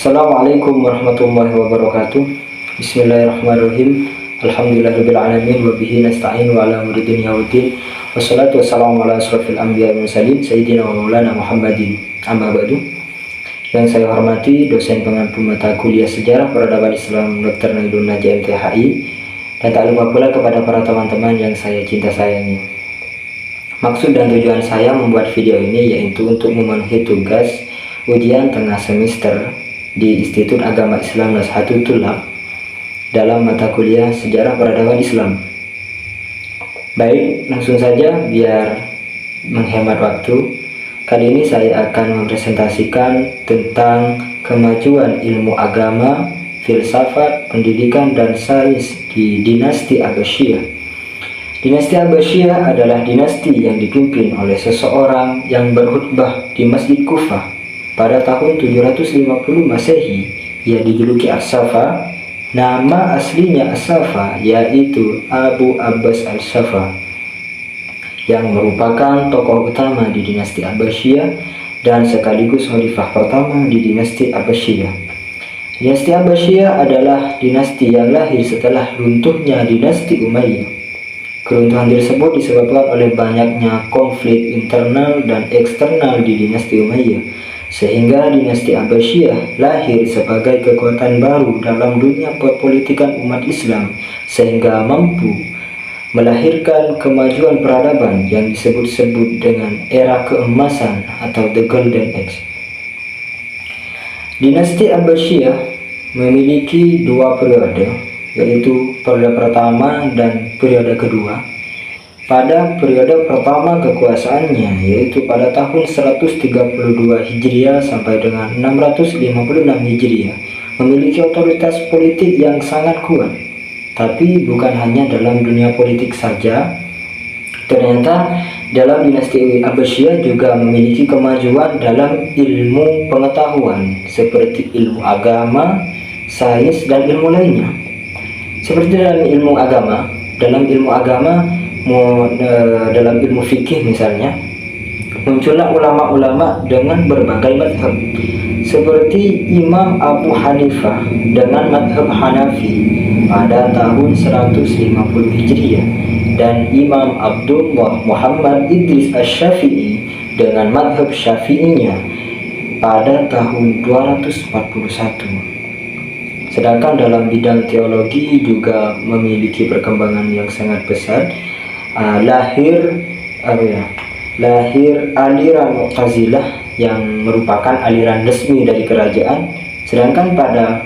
Assalamualaikum warahmatullahi wabarakatuh. Bismillahirrahmanirrahim. Alhamdulillahirabbil alamin wa bihi nasta'in wa ala umuri dunya waddin. Wassalatu wassalamu ala asrofil anbiya'i wal mursalin sayyidina wa maulana Muhammadin. Amma ba'du. Yang saya hormati dosen pengampu mata kuliah Sejarah Peradaban Islam Dr. Nailun Naja MTHI, dan tak lupa pula kepada para teman-teman yang saya cinta sayangi. Maksud dan tujuan saya membuat video ini yaitu untuk memenuhi tugas ujian tengah semester di Institut Agama Islam Nazhatul Thulab dalam mata kuliah Sejarah Peradaban Islam. Baik, langsung saja biar menghemat waktu. Kali ini saya akan mempresentasikan tentang kemajuan ilmu agama, filsafat, pendidikan, dan sains di dinasti Abbasiyah. Dinasti Abbasiyah adalah dinasti yang dipimpin oleh seseorang yang berkhutbah di Masjid Kufah pada tahun 750 Masehi. Ia dijuluki As-Safa. Nama aslinya As-Safa yaitu Abu Abbas Al-Safa, yang merupakan tokoh utama di dinasti Abbasiyah dan sekaligus khalifah pertama di dinasti Abbasiyah. Dinasti Abbasiyah adalah dinasti yang lahir setelah runtuhnya dinasti Umayyah. Keruntuhan tersebut disebabkan oleh banyaknya konflik internal dan eksternal di dinasti Umayyah, sehingga dinasti Abbasiyah lahir sebagai kekuatan baru dalam dunia perpolitikan umat Islam, sehingga mampu melahirkan kemajuan peradaban yang disebut-sebut dengan era keemasan atau The Golden Age. Dinasti Abbasiyah memiliki dua periode, yaitu periode pertama dan periode kedua. Pada periode pertama kekuasaannya, yaitu pada tahun 132 Hijriah sampai dengan 656 Hijriah, memiliki otoritas politik yang sangat kuat. Tapi bukan hanya dalam dunia politik saja, ternyata dalam dinasti Abbasiyah juga memiliki kemajuan dalam ilmu pengetahuan seperti ilmu agama, sains, dan ilmu lainnya. Seperti dalam ilmu agama, dalam ilmu fikih misalnya, muncullah ulama-ulama dengan berbagai madhab, seperti Imam Abu Hanifah dengan madhab Hanafi pada tahun 150 Hijriah, dan Imam Abdullah Muhammad Idris Asy-Syafi'i dengan madhab Syafi'inya pada tahun 241. Sedangkan dalam bidang teologi juga memiliki perkembangan yang sangat besar. Lahir aliran Mu'tazilah yang merupakan aliran resmi dari kerajaan. Sedangkan pada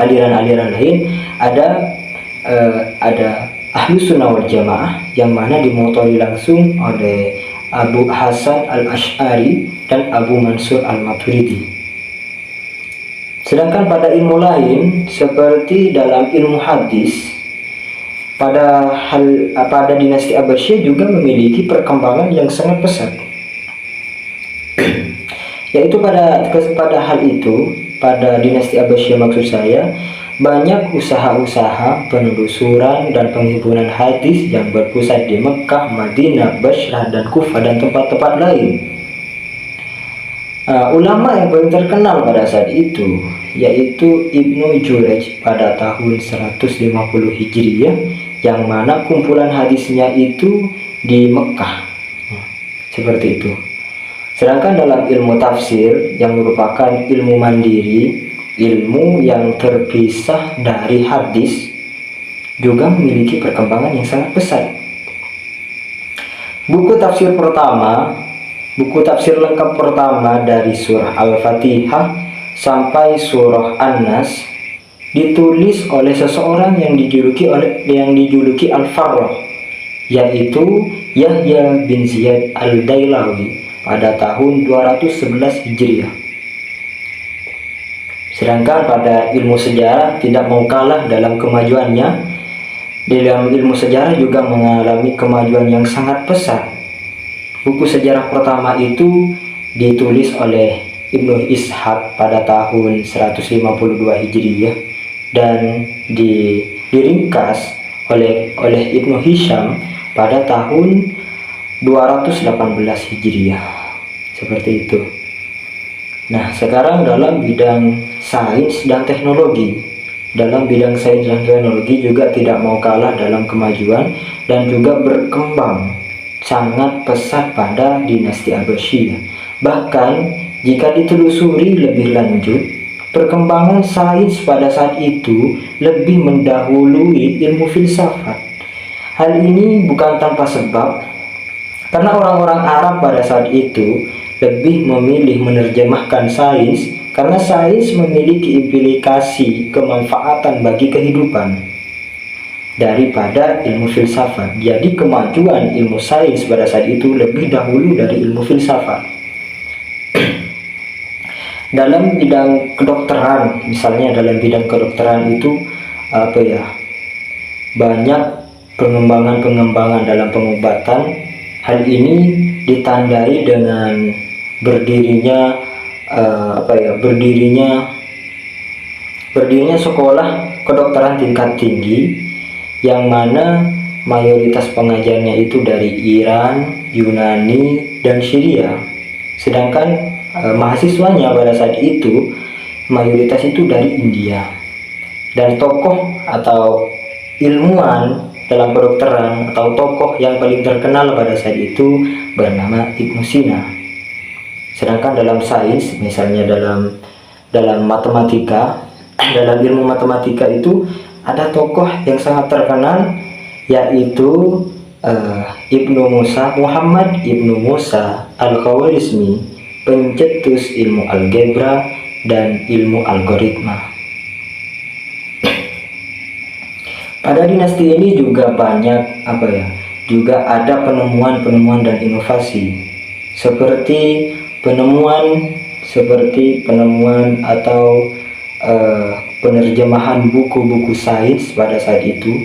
aliran-aliran lain ada Ahlus Sunnah wal Jamaah, yang mana dimotori langsung oleh Abu Hasan Al-Asy'ari dan Abu Mansur Al-Maturidi. Sedangkan pada ilmu lain seperti dalam ilmu hadis, pada dinasti Abbasiyah juga memiliki perkembangan yang sangat pesat. Yaitu pada hal itu, pada dinasti Abbasiyah maksud saya, banyak usaha-usaha penelusuran dan penghimpunan hadis yang berpusat di Mekah, Madinah, Basrah, dan Kufah, dan tempat-tempat lain. Ulama yang paling terkenal pada saat itu yaitu Ibnu Jurayj pada tahun 150 Hijriah, yang mana kumpulan hadisnya itu di Mekah. Seperti itu. Sedangkan dalam ilmu tafsir, yang merupakan ilmu mandiri, ilmu yang terpisah dari hadis, juga memiliki perkembangan yang sangat pesat. Buku tafsir lengkap pertama dari surah Al-Fatihah sampai surah An-Nas ditulis oleh seseorang yang dijuluki Al-Farrah, yaitu Yahya bin Ziyad Al-Dailawi pada tahun 211 Hijriah. Sedangkan pada ilmu sejarah tidak mau kalah dalam kemajuannya. Dalam ilmu sejarah juga mengalami kemajuan yang sangat pesat. Buku sejarah pertama itu ditulis oleh Ibnu Ishaq pada tahun 152 Hijriah dan diringkas oleh Ibnu Hisham pada tahun 218 Hijriah. Seperti itu. Nah, sekarang dalam bidang sains dan teknologi, juga tidak mau kalah dalam kemajuan dan juga berkembang sangat pesat pada dinasti Abbasiyah. Bahkan jika ditelusuri lebih lanjut, perkembangan sains pada saat itu lebih mendahului ilmu filsafat. Hal ini bukan tanpa sebab, karena orang-orang Arab pada saat itu lebih memilih menerjemahkan sains karena sains memiliki implikasi kemanfaatan bagi kehidupan daripada ilmu filsafat. Jadi kemajuan ilmu sains pada saat itu lebih dahulu dari ilmu filsafat. Dalam bidang kedokteran, misalnya dalam bidang kedokteran itu banyak pengembangan dalam pengobatan. Hal ini ditandai dengan berdirinya sekolah kedokteran tingkat tinggi, yang mana mayoritas pengajarnya itu dari Iran, Yunani, dan Syria. Sedangkan mahasiswanya pada saat itu mayoritas itu dari India. Dan tokoh atau ilmuwan dalam kedokteran atau tokoh yang paling terkenal pada saat itu bernama Ibnu Sina. Sedangkan dalam sains, misalnya dalam matematika, dalam ilmu matematika itu ada tokoh yang sangat terkenal, yaitu Muhammad Ibnu Musa Al-Khawarizmi, pencetus ilmu algebra dan ilmu algoritma. Pada dinasti ini juga banyak juga ada penemuan dan inovasi seperti penemuan atau penerjemahan buku-buku sains pada saat itu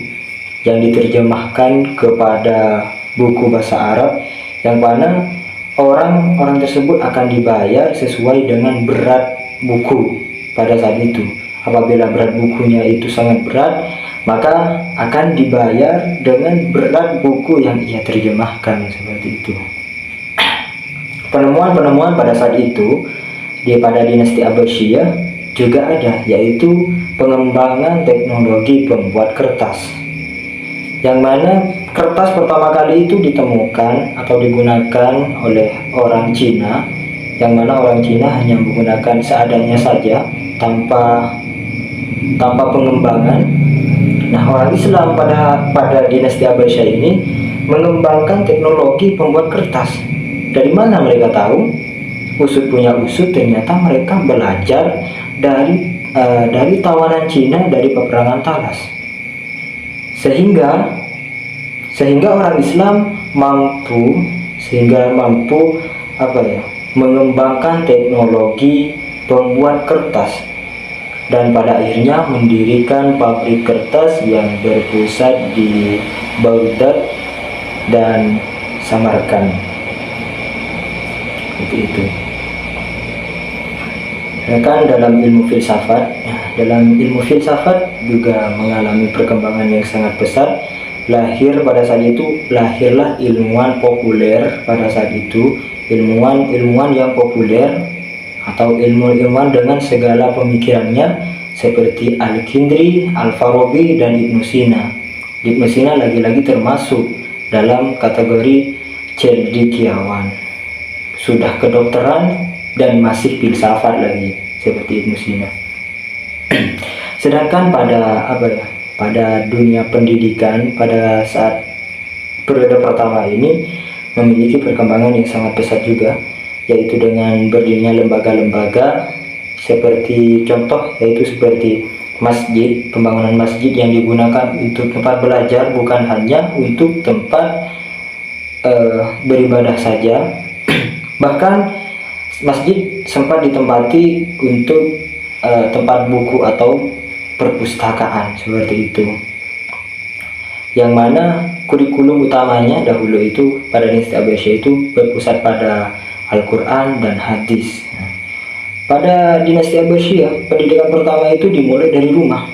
yang diterjemahkan kepada buku bahasa Arab, yang mana orang tersebut akan dibayar sesuai dengan berat buku pada saat itu. Apabila berat bukunya itu sangat berat, maka akan dibayar dengan berat buku yang ia terjemahkan, seperti itu. Penemuan pada saat itu pada dinasti Abbasiyah juga ada, yaitu pengembangan teknologi pembuat kertas, yang mana kertas pertama kali itu ditemukan atau digunakan oleh orang Cina, yang mana orang Cina hanya menggunakan seadanya saja tanpa pengembangan. Nah, orang Islam pada dinasti Abbasiyah ini mengembangkan teknologi pembuat kertas. Dari mana mereka tahu? Usut punya usut, ternyata mereka belajar dari tawanan Cina dari peperangan Talas. Sehingga orang Islam mampu mengembangkan teknologi pembuat kertas, dan pada akhirnya mendirikan pabrik kertas yang berpusat di Baghdad dan Samarkand. Seperti itu. Sedangkan dalam ilmu filsafat juga mengalami perkembangan yang sangat pesat. Lahirlah ilmuwan populer pada saat itu, ilmuwan yang populer atau ilmuwan dengan segala pemikirannya, seperti Al-Kindi, Al-Farabi, dan Ibnu Sina. Ibnu Sina lagi-lagi termasuk dalam kategori cendekiawan, sudah kedokteran dan masih filsafat lagi, seperti Ibnu Sina. Sedangkan pada dunia pendidikan pada saat periode pertama ini memiliki perkembangan yang sangat pesat juga, yaitu dengan berdirinya lembaga-lembaga seperti masjid, pembangunan masjid yang digunakan untuk tempat belajar, bukan hanya untuk tempat beribadah saja. Bahkan masjid sempat ditempati untuk tempat buku atau perpustakaan, seperti itu. Yang mana kurikulum utamanya dahulu itu pada dinasti Abbasiyah itu berpusat pada Al-Quran dan hadis. Pada dinasti Abbasiyah, pendidikan pertama itu dimulai dari rumah,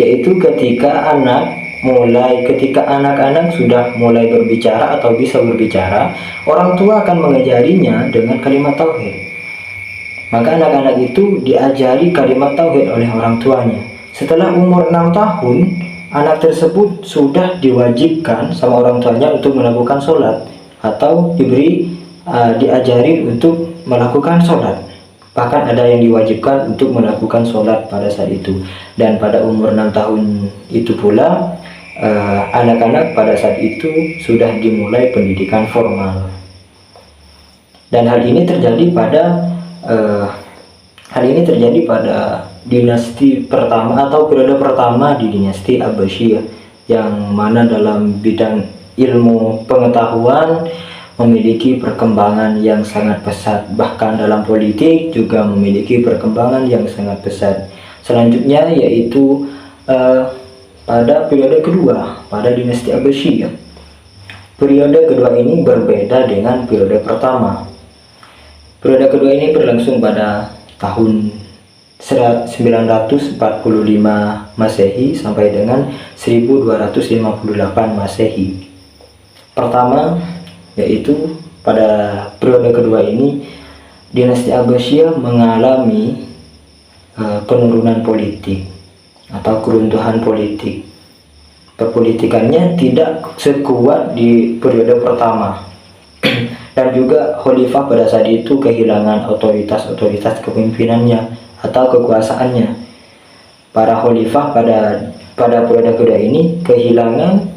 yaitu ketika anak-anak sudah mulai berbicara atau bisa berbicara, orang tua akan mengajarinya dengan kalimat tauhid. Maka anak-anak itu diajari kalimat tauhid oleh orang tuanya. Setelah umur 6 tahun, anak tersebut sudah diwajibkan sama orang tuanya untuk melakukan sholat, atau diajari untuk melakukan sholat. Bahkan ada yang diwajibkan untuk melakukan sholat pada saat itu. Dan pada umur 6 tahun itu pula, anak-anak pada saat itu sudah dimulai pendidikan formal. Dan hal ini terjadi pada dinasti pertama atau periode pertama di dinasti Abbasiyah, yang mana dalam bidang ilmu pengetahuan memiliki perkembangan yang sangat pesat, bahkan dalam politik juga memiliki perkembangan yang sangat pesat. Selanjutnya yaitu pada periode kedua, pada dinasti Abbasiyah. Periode kedua ini berbeda dengan periode pertama. Periode kedua ini berlangsung pada tahun 945 Masehi sampai dengan 1258 Masehi. Pertama, yaitu pada periode kedua ini dinasti Abbasiyah mengalami penurunan politik atau keruntuhan politik. Perpolitikannya tidak sekuat di periode pertama. Dan juga khalifah pada saat itu kehilangan otoritas kepemimpinannya atau kekuasaannya. Para khalifah pada periode kedua ini kehilangan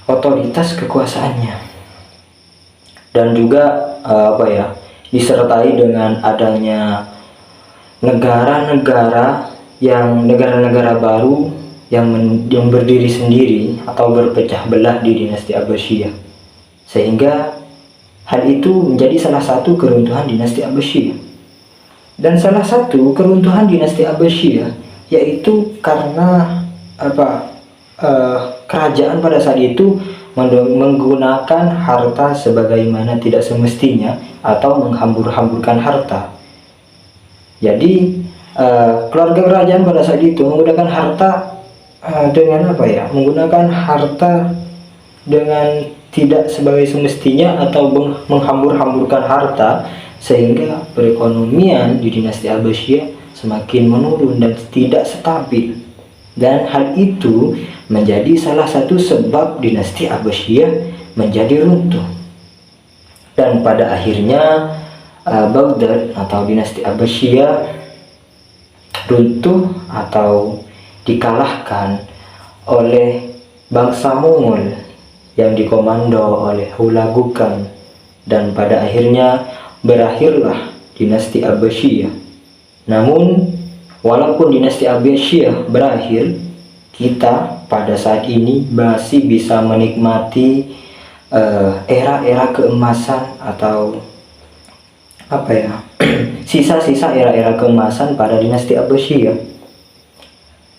otoritas kekuasaannya. Dan juga disertai dengan adanya negara-negara baru yang berdiri sendiri atau berpecah belah di dinasti Abbasiyah, sehingga hal itu menjadi salah satu keruntuhan dinasti Abbasiyah. Dan salah satu keruntuhan dinasti Abbasiyah yaitu karena kerajaan pada saat itu menggunakan harta sebagaimana tidak semestinya atau menghambur-hamburkan harta. Jadi keluarga kerajaan pada saat itu menggunakan harta menggunakan harta dengan tidak sebagai semestinya atau menghambur-hamburkan harta, sehingga perekonomian di dinasti Abbasiyah semakin menurun dan tidak stabil. Dan hal itu menjadi salah satu sebab dinasti Abbasiyah menjadi runtuh. Dan pada akhirnya Baghdad atau dinasti Abbasiyah runtuh atau dikalahkan oleh bangsa Mongol yang dikomando oleh Hulagu Khan, dan pada akhirnya berakhirlah dinasti Abbasiyah. Namun walaupun dinasti Abbasiyah berakhir, kita pada saat ini masih bisa menikmati era-era keemasan atau sisa-sisa era-era keemasan pada dinasti Abbasiyah.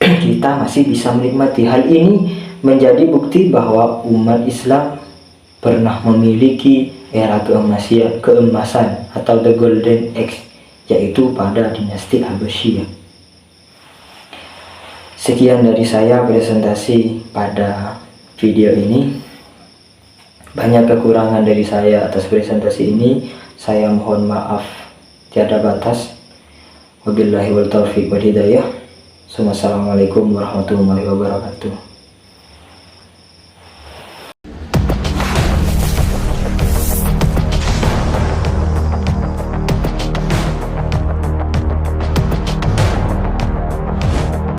Kita masih bisa menikmati. Hal ini menjadi bukti bahwa umat Islam pernah memiliki era keemasan atau the golden age, yaitu pada dinasti Abbasiyah. Sekian dari saya presentasi pada video ini. Banyak kekurangan dari saya atas presentasi ini. Saya mohon maaf tiada batas. Wabillahi wal taufiq wal hidayah. Assalamualaikum warahmatullahi wabarakatuh.